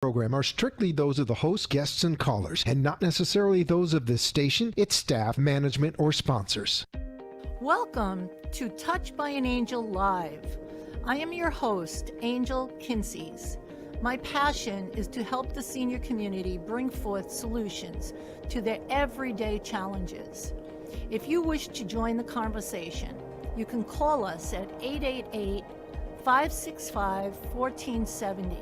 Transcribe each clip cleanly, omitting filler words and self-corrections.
Program are strictly those of the host, guests, and callers, and not necessarily those of this station, its staff, management, or sponsors. Welcome to Touched by an Angel Live. I am your host, Angel Kinseys. My passion is to help the senior community bring forth solutions to their everyday challenges. If you wish to join the conversation, you can call us at 888-565-1470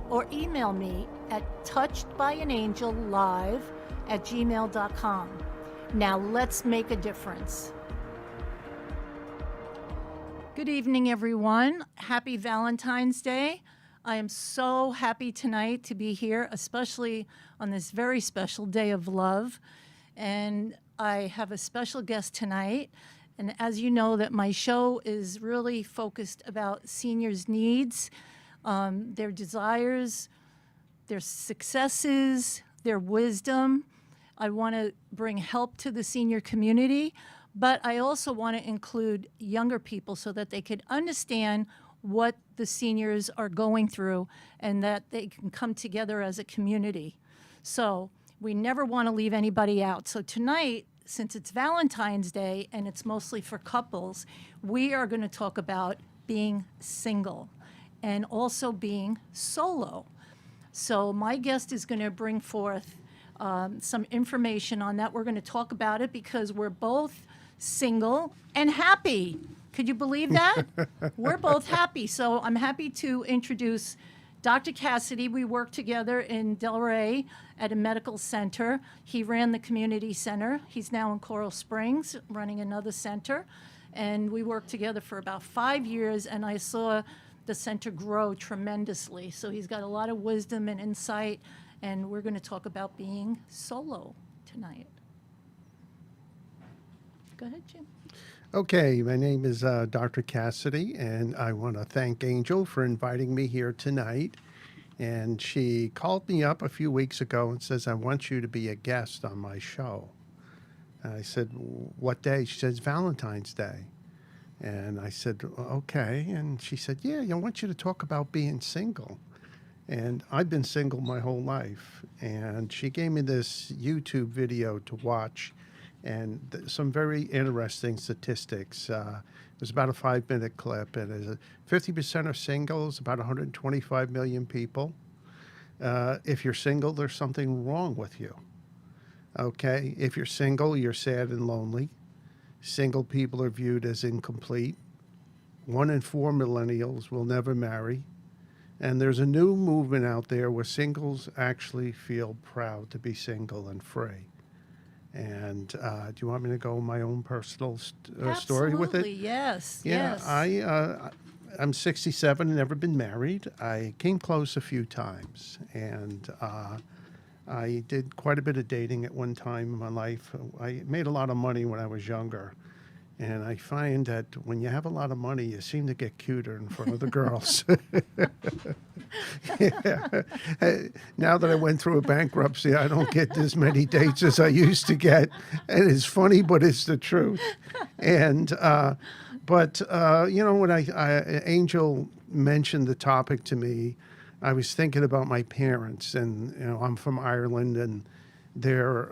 or email me at touchedbyanangellive@gmail.com. Now let's make a difference. Good evening, everyone. Happy Valentine's Day. I am so happy tonight to be here, especially on this very special day of love. And I have a special guest tonight. And as you know, that my show is really focused about seniors' needs, their desires, their successes, their wisdom. I want to bring help to the senior community, but I also want to include younger people so that they could understand what the seniors are going through and that they can come together as a community. So we never want to leave anybody out. So tonight, since it's Valentine's Day and it's mostly for couples, we are going to talk about being single and also being solo. So my guest is going to bring forth some information on that. We're going to talk about it because we're both single and happy. Could you believe that? We're both happy. So I'm happy to introduce Dr. Cassidy. We worked together in Delray at a medical center. He ran the community center. He's now in Coral Springs running another center. And we worked together for about 5 years, and I saw the center grow tremendously. So he's got a lot of wisdom and insight, and we're going to talk about being solo tonight. Go ahead, Jim. Okay, my name is Dr. Cassidy, and I want to thank Angel for inviting me here tonight. And she called me up a few weeks ago and says, I want you to be a guest on my show. And I said, what day? She says, Valentine's Day. And I said, okay. And she said, yeah, I want you to talk about being single. And I've been single my whole life. And she gave me this YouTube video to watch and some very interesting statistics. It was about a 5-minute clip. And 50% are singles, about 125 million people. If you're single, there's something wrong with you. Okay? If you're single, you're sad and lonely. Single people are viewed as incomplete. 1 in 4 millennials will never marry. And there's a new movement out there where singles actually feel proud to be single and free. And do you want me to go my own personal story with it? Absolutely, yes. Yeah, yes. I'm 67 and never been married. I came close a few times, and I did quite a bit of dating at one time in my life. I made a lot of money when I was younger, and I find that when you have a lot of money, you seem to get cuter in front of the girls. Yeah. Now that I went through a bankruptcy, I don't get as many dates as I used to get, and it's funny, but it's the truth. And but you know, when Angel mentioned the topic to me, I was thinking about my parents, and you know, I'm from Ireland, and they're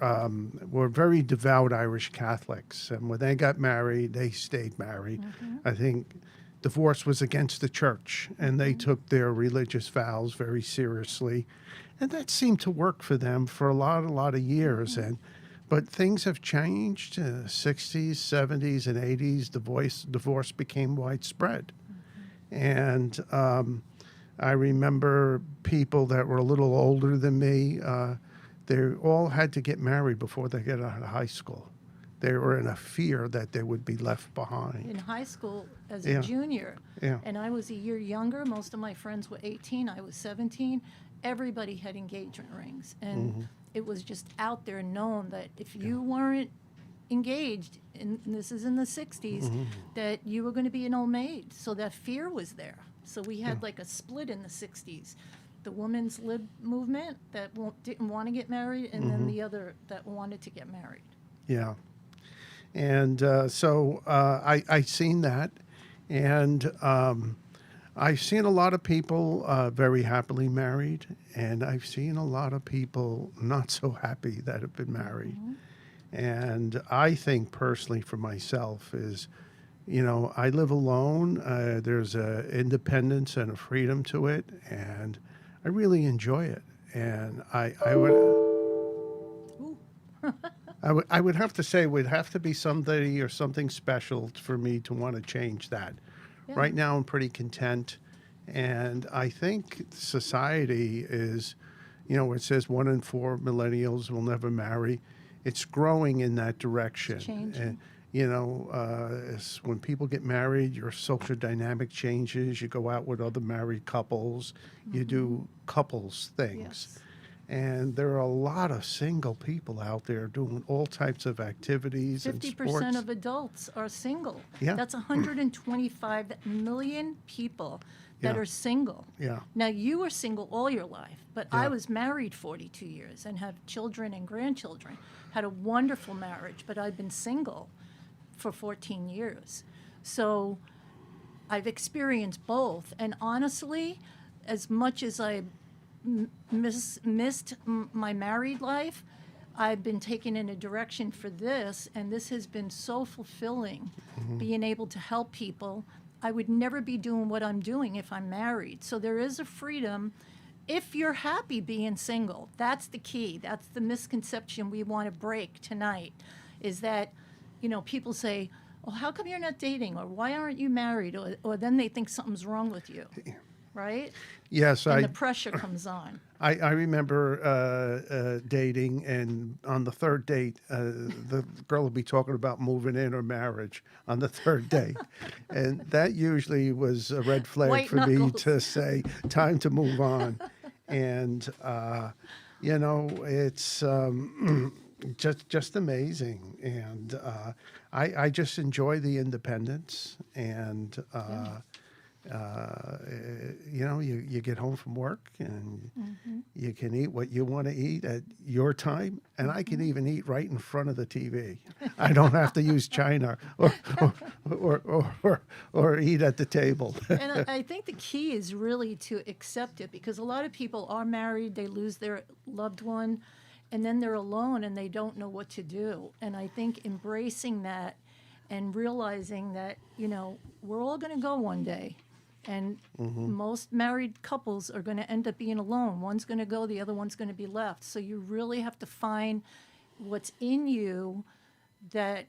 were very devout Irish Catholics, and when they got married, they stayed married. Mm-hmm. I think divorce was against the church, and they took their religious vows very seriously, and that seemed to work for them for a lot of years. Mm-hmm. But things have changed. 60s, 70s, and 80s, divorce became widespread, and I remember people that were a little older than me. They all had to get married before they got out of high school. They were in a fear that they would be left behind. In high school as a junior, Yeah. and I was a year younger. Most of my friends were 18. I was 17. Everybody had engagement rings, and it was just out there known that if you weren't engaged, and this is in the 60s, that you were going to be an old maid. So that fear was there. So we had like a split in the 60s. The women's lib movement that didn't want to get married, and then the other that wanted to get married. Yeah. And so I seen that, and I've seen a lot of people very happily married, and I've seen a lot of people not so happy that have been married. And I think personally for myself is, I live alone. There's a independence and a freedom to it, and I really enjoy it. And I would have to say it would have to be somebody or something special for me to want to change that. Yeah. Right now, I'm pretty content, and I think society is, it says 1 in 4 millennials will never marry. It's growing in that direction. changing. And, when people get married, your social dynamic changes. You go out with other married couples. You do couples things. Yes. And there are a lot of single people out there doing all types of activities and 50% sports. of adults are single. Yeah. That's 125 million people that Yeah. are single. Yeah. Now, you were single all your life, but I Yeah. was married 42 years and have children and grandchildren. Had a wonderful marriage, but I've been single for 14 years. So I've experienced both. And honestly, as much as I missed my married life, I've been taken in a direction for this, and this has been so fulfilling, being able to help people. I would never be doing what I'm doing if I'm married. So there is a freedom if you're happy being single. That's the key. That's the misconception we want to break tonight, is that, people say, oh, how come you're not dating? Or why aren't you married? Or then they think something's wrong with you, right? Yes, And the pressure comes on. I remember dating, and on the third date, the girl would be talking about moving in or marriage on the third date. And that usually was a red flag White for me knuckles. to say, time to move on. And, it's just amazing. And I just enjoy the independence. And, you get home from work and you can eat what you want to eat at your time, and I can even eat right in front of the TV. I don't have to use china or eat at the table. And I think the key is really to accept it, because a lot of people are married, they lose their loved one, and then they're alone and they don't know what to do. And I think embracing that and realizing that, we're all going to go one day. And most married couples are going to end up being alone. One's going to go, the other one's going to be left. So you really have to find what's in you that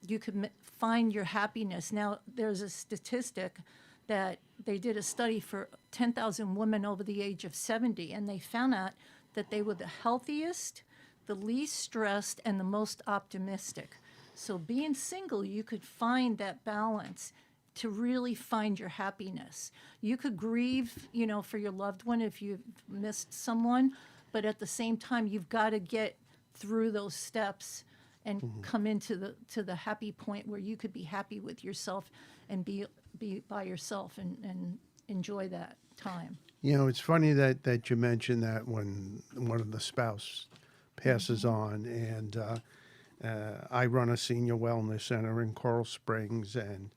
you could find your happiness. Now, there's a statistic that they did a study for 10,000 women over the age of 70, and they found out that they were the healthiest, the least stressed, and the most optimistic. So being single, you could find that balance to really find your happiness. You could grieve, for your loved one if you've missed someone, but at the same time, you've got to get through those steps and come into the happy point where you could be happy with yourself and be by yourself and enjoy that time. It's funny that you mentioned that when one of the spouse passes on, and I run a senior wellness center in Coral Springs, and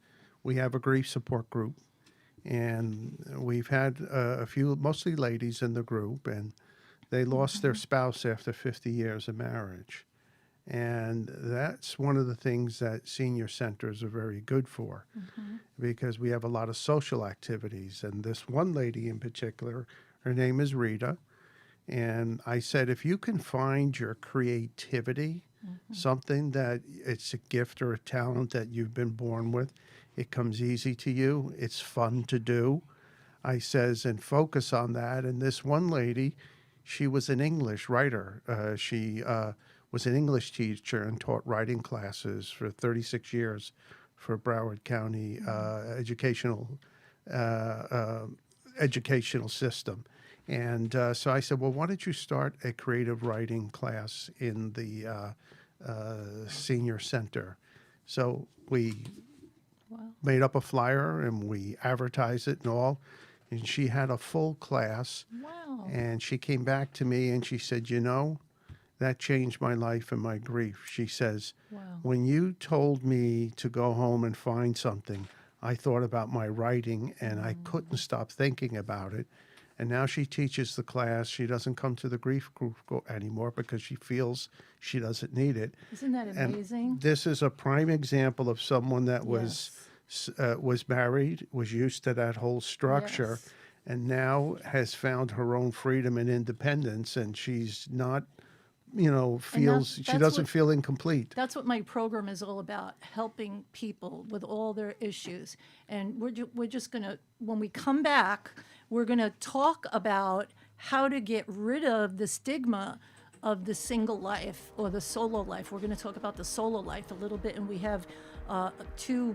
we have a grief support group, and we've had a few, mostly ladies in the group, and they lost their spouse after 50 years of marriage. And that's one of the things that senior centers are very good for, because we have a lot of social activities. And this one lady in particular, her name is Rita. And I said, if you can find your creativity, something that it's a gift or a talent that you've been born with, it comes easy to you, it's fun to do. I says, and focus on that. And this one lady, she was an English writer. She was an English teacher and taught writing classes for 36 years for Broward County educational system. And so I said, well, why don't you start a creative writing class in the senior center? So we made up a flyer and we advertised it and all. And she had a full class. Wow. And she came back to me and she said, that changed my life and my grief. She says, Wow. when you told me to go home and find something, I thought about my writing and I couldn't stop thinking about it. And now she teaches the class. She doesn't come to the grief group anymore because she feels she doesn't need it. Isn't that And amazing? this is a prime example of someone that was married, was used to that whole structure, Yes. and now has found her own freedom and independence. And she's not, feels she that's doesn't what- feel incomplete. That's what my program is all about, helping people with all their issues. And we're just going to, when we come back, we're going to talk about how to get rid of the stigma of the single life or the solo life. We're going to talk about the solo life a little bit, and we have two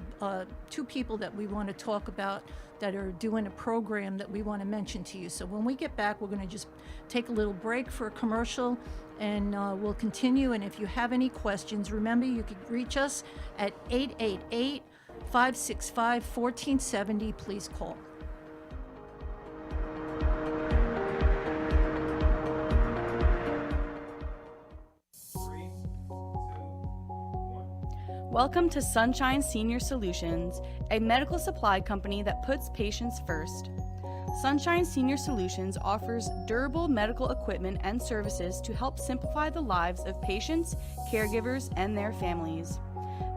people that we want to talk about that are doing a program that we want to mention to you. So when we get back, we're going to just take a little break for a commercial, and we'll continue. And if you have any questions, remember you can reach us at 888-565-1470. Please call. Welcome to Sunshine Senior Solutions, a medical supply company that puts patients first. Sunshine Senior Solutions offers durable medical equipment and services to help simplify the lives of patients, caregivers, and their families.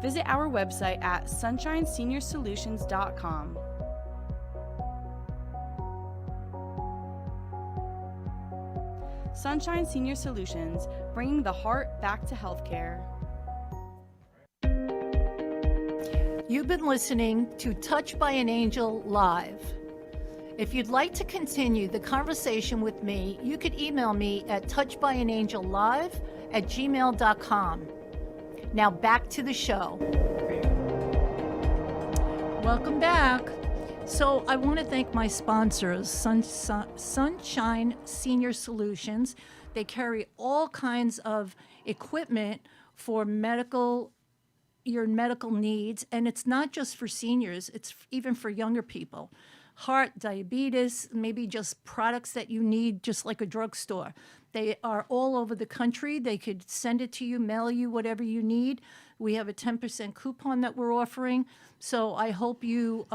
Visit our website at sunshineseniorsolutions.com. Sunshine Senior Solutions, bringing the heart back to healthcare. You've been listening to Touched by an Angel Live. If you'd like to continue the conversation with me, you could email me at touchedbyanangellive@gmail.com. Now back to the show. Welcome back. So I want to thank my sponsors, Sunshine Senior Solutions. They carry all kinds of equipment for your medical needs, and it's not just for seniors, it's even for younger people. Heart, diabetes, maybe just products that you need, just like a drugstore. They are all over the country. They could send it to you, mail you, whatever you need. We have a 10% coupon that we're offering. So I hope you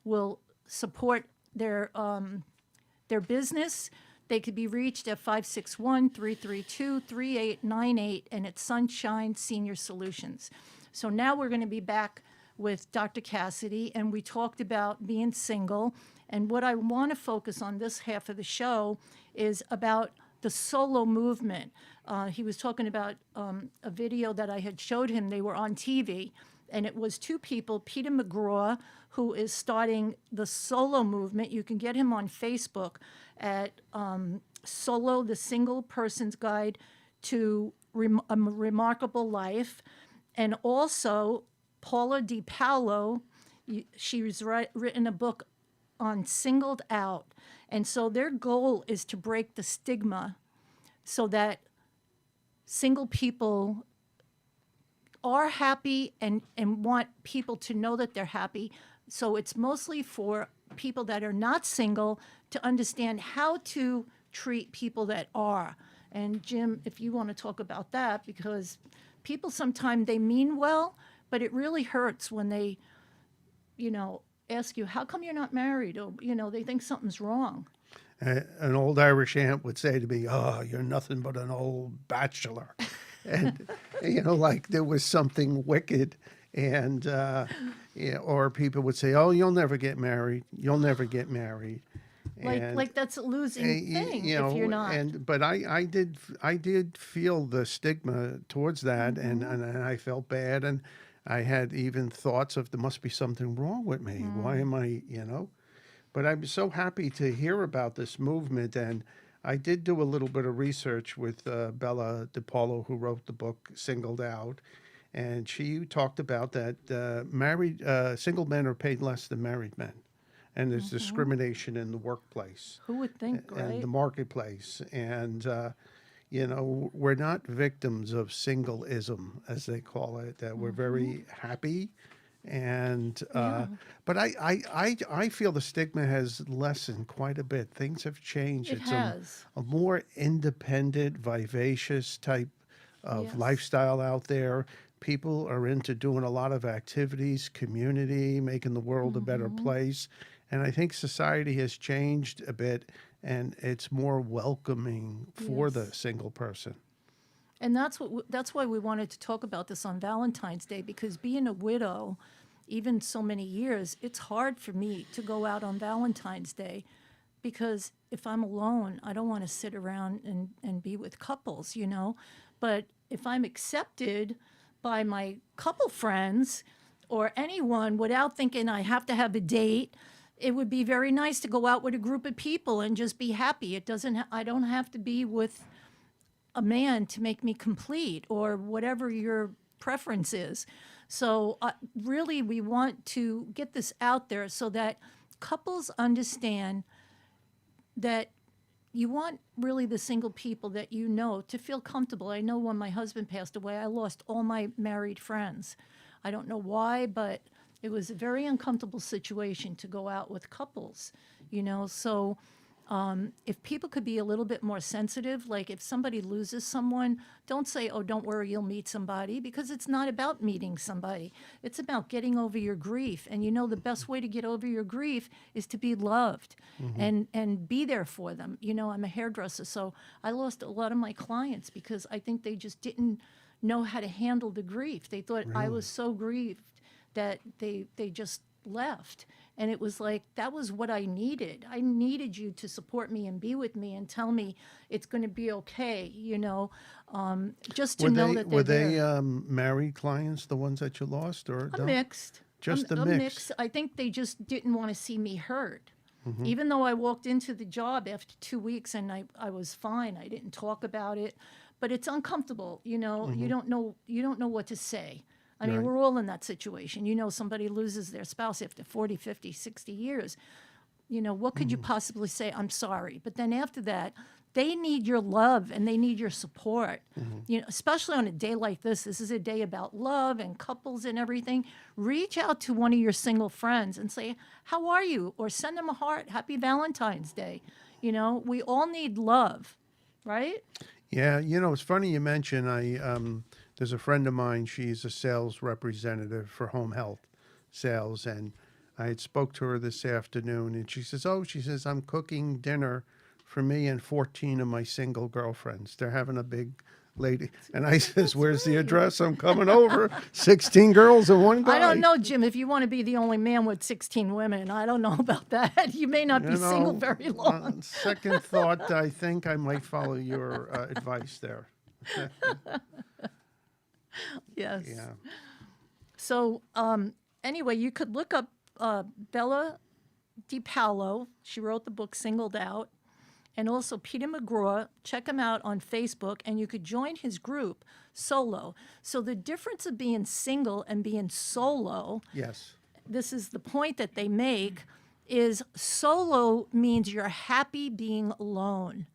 will support their business. They could be reached at 561-332-3898, and it's Sunshine Senior Solutions. So now we're going to be back with Dr. Cassidy, and we talked about being single. And what I want to focus on this half of the show is about the solo movement. He was talking about a video that I had showed him. They were on TV, and it was two people, Peter McGraw, who is starting the solo movement. You can get him on Facebook at Solo, the Single Person's Guide to a Remarkable Life. And also, Paula DiPaolo, she's written a book on Singled Out. And so their goal is to break the stigma so that single people are happy and want people to know that they're happy. So it's mostly for people that are not single to understand how to treat people that are. And Jim, if you want to talk about that, because people sometimes they mean well, but it really hurts when they, ask you, how come you're not married? Or, they think something's wrong. An old Irish aunt would say to me, "Oh, you're nothing but an old bachelor," and like there was something wicked. And or people would say, "Oh, you'll never get married. You'll never get married." Like that's a losing thing if you're not. But I did feel the stigma towards that, and I felt bad, and I had even thoughts of there must be something wrong with me. Why am I, But I'm so happy to hear about this movement, and I did do a little bit of research with Bella DiPaolo, who wrote the book Singled Out, and she talked about that single men are paid less than married men. And there's discrimination in the workplace. Who would think, right? And the marketplace. And, we're not victims of singleism, as they call it, that we're very happy. And, but I feel the stigma has lessened quite a bit. Things have changed. It has. A more independent, vivacious type of lifestyle out there. people are into doing a lot of activities, community, making the world a better Mm-hmm. place. And I think society has changed a bit and it's more welcoming for the Yes. single person. And that's why we wanted to talk about this on Valentine's Day, because being a widow, even so many years, it's hard for me to go out on Valentine's Day, because if I'm alone, I don't want to sit around and be with couples, you know. But if I'm accepted by my couple friends or anyone without thinking I have to have a date, it would be very nice to go out with a group of people and just be happy. It doesn't. I don't have to be with a man to make me complete, or whatever your preference is. So, really, we want to get this out there so that couples understand that you want really the single people that you know to feel comfortable. I know when my husband passed away, I lost all my married friends. I don't know why, but it was a very uncomfortable situation to go out with couples, you know. So, if people could be a little bit more sensitive, like if somebody loses someone, don't say, oh, don't worry, you'll meet somebody, because it's not about meeting somebody. It's about getting over your grief. And you know, the best way to get over your grief is to be loved and be there for them. You know, I'm a hairdresser, so I lost a lot of my clients because I think they just didn't know how to handle the grief. They thought I was so grieved that they just left. And it was like, that was what I needed. I needed you to support me and be with me and tell me it's going to be okay, you know, just to know that they're Were there. they married clients, the ones that you lost, or A no? mixed. Just a a mix. mix. I think they just didn't want to see me hurt. Mm-hmm. Even though I walked into the job after 2 weeks and I was fine, I didn't talk about it, but it's uncomfortable. You know, you don't know what to say. I mean, Mm-hmm. Right. we're all in that situation. You know, somebody loses their spouse after 40, 50, 60 years. You know, what could you possibly say? I'm sorry. But then after that, they need your love and they need your support. You know, especially on a day like this. This is a day about love and couples and everything. Reach out to one of your single friends and say, how are you? Or send them a heart. Happy Valentine's Day. You know, we all need love, right? Yeah, you know, it's funny you mention there's a friend of mine, she's a sales representative for home health sales, and I had spoke to her this afternoon and she says, I'm cooking dinner for me and 14 of my single girlfriends. They're having a big lady. And I says, where's the address? I'm coming over. 16 girls and one guy. I don't know, Jim, if you want to be the only man with 16 women. I don't know about that. You may not be You single know, very long. on second thought, I think I might follow your advice there. Yes. Yeah. So, anyway, you could look up Bella DiPaolo. She wrote the book Singled Out. And also Peter McGraw. Check him out on Facebook, and you could join his group, Solo. So the difference of being single and being solo, Yes. this is the point that they make, is solo means you're happy being alone.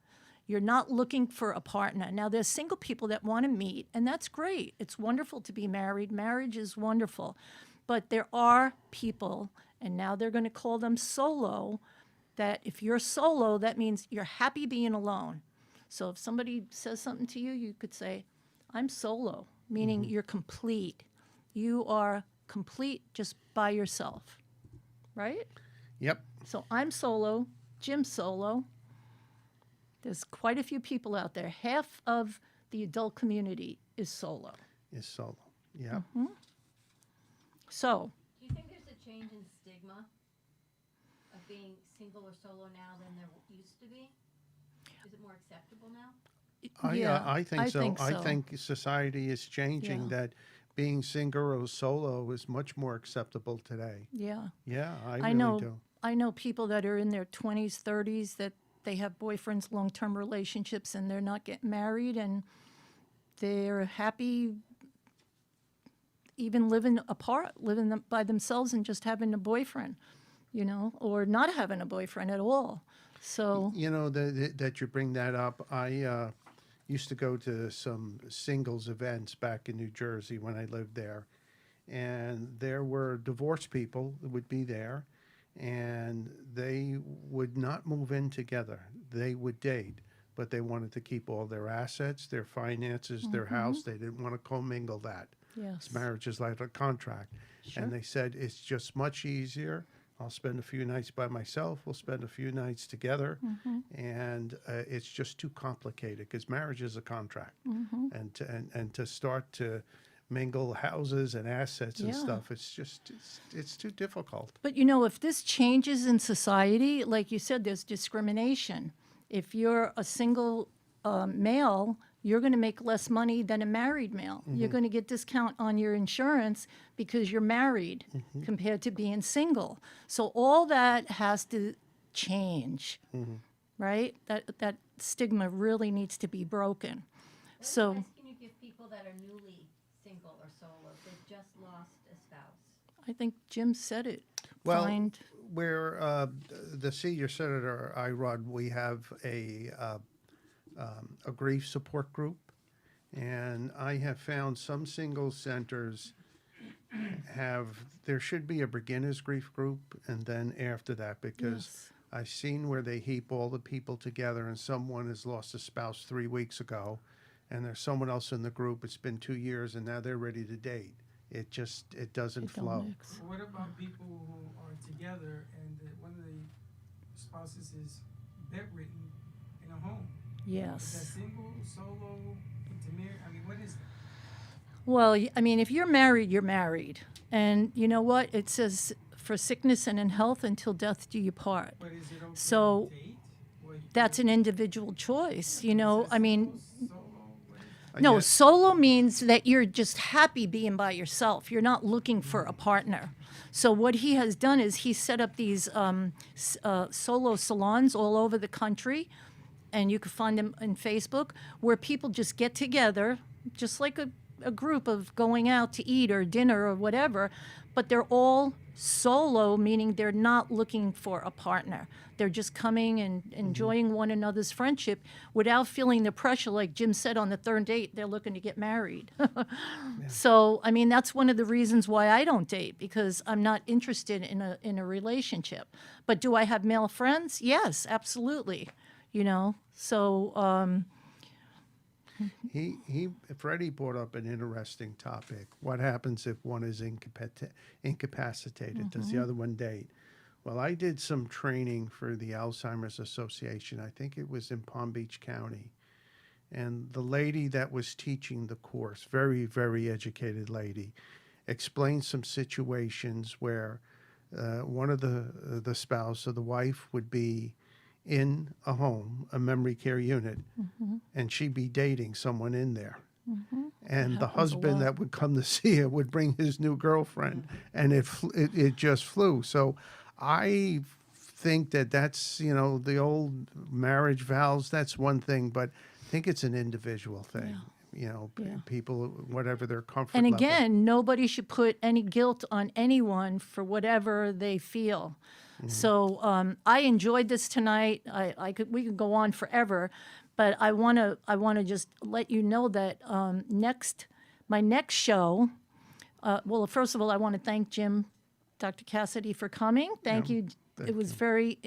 You're not looking for a partner. Now, there's single people that want to meet, and that's great. It's wonderful to be married. Marriage is wonderful. But there are people, and now they're going to call them solo, that if you're solo, that means you're happy being alone. So if somebody says something to you, you could say, I'm solo, meaning you're complete. You are complete just by yourself, right? Yep. So I'm solo, Jim's solo. There's quite a few people out there. Half of the adult community is solo. Is solo. Yeah. So, Do you think there's a change in stigma of being single or solo now than there used to be? Is it more acceptable now? I think so. think I so. think society is changing Yeah. that being single or solo is much more acceptable today. Yeah. Yeah, I I really know do. I know people that are in their 20s, 30s that they have boyfriends, long-term relationships, and they're not getting married, and they're happy even living apart, by themselves and just having a boyfriend, you know, or not having a boyfriend at all. So, You know, that you bring that up. I used to go to some singles events back in New Jersey when I lived there. And there were divorced people that would be there, and they would not move in together. They would date, but they wanted to keep all their assets, their finances, their house. They didn't want to commingle that. Yes. Marriage is like a contract. Sure. And they said it's just much easier. I'll spend a few nights by myself. We'll spend a few nights together. And it's just too complicated because marriage is a contract. And to start to mingle houses and assets and Yeah. stuff, it's too difficult. But if this changes in society, like you said, there's discrimination. If you're a single male, you're going to make less money than a married male. You're going to get discount on your insurance because you're married compared to being single. So all that has to change, right? That stigma really needs to be broken. What So advice can you give people that are newly single or solo? They've just lost a spouse. I think Jim said it. Well, Find, where the senior senator, Irod, we have a grief support group, and I have found some single centers there should be a beginner's grief group, and then after that, because Yes. I've seen where they heap all the people together, and someone has lost a spouse 3 weeks ago, and there's someone else in the group. It's been 2 years, and now they're ready to date. It doesn't it don't flow. mix. What about people who are together and one of the spouses is bedridden in a home? Is that Yes. single, solo, intermarried? I mean, what is that? Well, I mean, if you're married, you're married. And you know what? It says, for sickness and in health until death do you part. But is it okay So, to date? Or That's an individual choice, I mean, solo? What is no, Yeah. solo means that you're just happy being by yourself. You're not looking for a partner. So what he has done is he set up these solo salons all over the country, and you can find them on Facebook, where people just get together, just like a group of going out to eat or dinner or whatever, but they're all solo, meaning they're not looking for a partner. They're just coming and enjoying one another's friendship without feeling the pressure, like Jim said, on the third date, they're looking to get married. So, I mean, that's one of the reasons why I don't date, because I'm not interested in a relationship. But do I have male friends? Yes, absolutely. So, Freddie brought up an interesting topic. What happens if one is incapacitated? Does the other one date? Well, I did some training for the Alzheimer's Association. I think it was in Palm Beach County. And the lady that was teaching the course, very, very educated lady, explained some situations where one of the spouse or the wife would be in a home, a memory care unit, and she'd be dating someone in there. And the happens a husband lot. that would come to see her would bring his new girlfriend, and it just flew. So I think that's, the old marriage vows, that's one thing, but I think it's an individual thing. People, whatever their comfort and level. again, nobody should put any guilt on anyone for whatever they feel. So I enjoyed this tonight. We could go on forever, but I want to just let you know that my next show. Well, first of all, I want to thank Dr. Cassidy, for coming. Thank you. It was very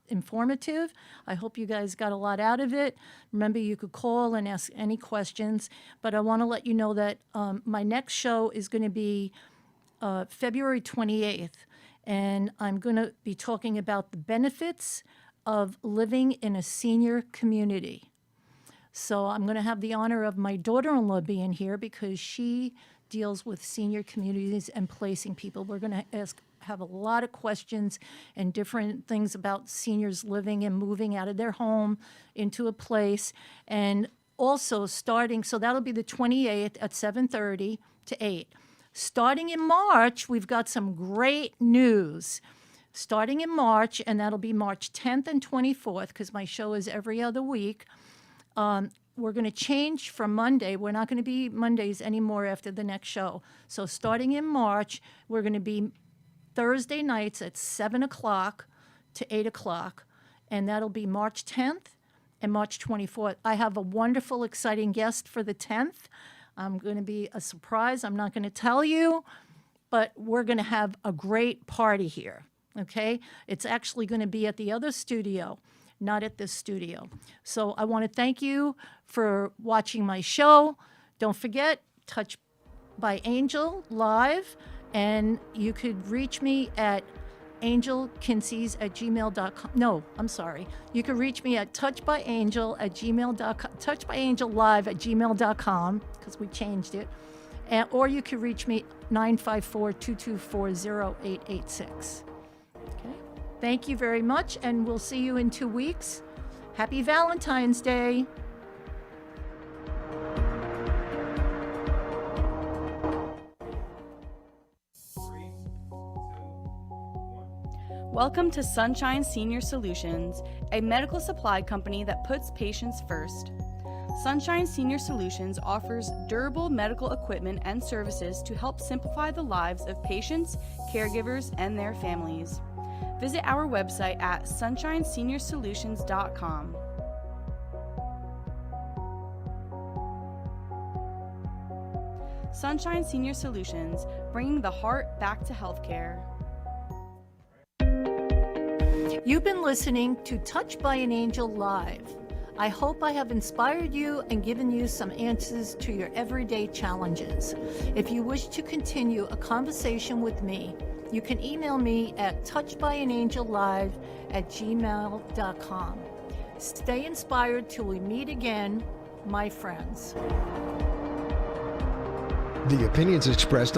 informative. I hope you guys got a lot out of it. Remember, you could call and ask any questions. But I want to let you know that my next show is going to be February 28th. And I'm going to be talking about the benefits of living in a senior community. So I'm going to have the honor of my daughter-in-law being here because she deals with senior communities and placing people. We're going to have a lot of questions and different things about seniors living and moving out of their home into a place. And also so that'll be the 28th at 7:30 to 8. Starting in March, we've got some great news. Starting in March, and that'll be March 10th and 24th, because my show is every other week. We're going to change from Monday. We're not going to be Mondays anymore after the next show. So starting in March, we're going to be Thursday nights at 7 o'clock to 8 o'clock, and that'll be March 10th and March 24th. I have a wonderful, exciting guest for the 10th. I'm going to be a surprise. I'm not going to tell you, but we're going to have a great party here, okay? It's actually going to be at the other studio, not at this studio. So I want to thank you for watching my show. Don't forget, touch by Angel Live, and you could reach me at angelkinseys@gmail.com. No, I'm sorry. You can reach me at touchbyangel@gmail.com, touchbyangelive@gmail.com, because we changed it. Or you can reach me 954-224-0886. Okay. Thank you very much, and we'll see you in 2 weeks. Happy Valentine's Day. Welcome to Sunshine Senior Solutions, a medical supply company that puts patients first. Sunshine Senior Solutions offers durable medical equipment and services to help simplify the lives of patients, caregivers, and their families. Visit our website at sunshineseniorsolutions.com. Sunshine Senior Solutions, bringing the heart back to healthcare. You've been listening to Touched by an Angel Live. I hope I have inspired you and given you some answers to your everyday challenges. If you wish to continue a conversation with me, you can email me at touchedbyanangellive@gmail.com. Stay inspired till we meet again, my friends. The opinions expressed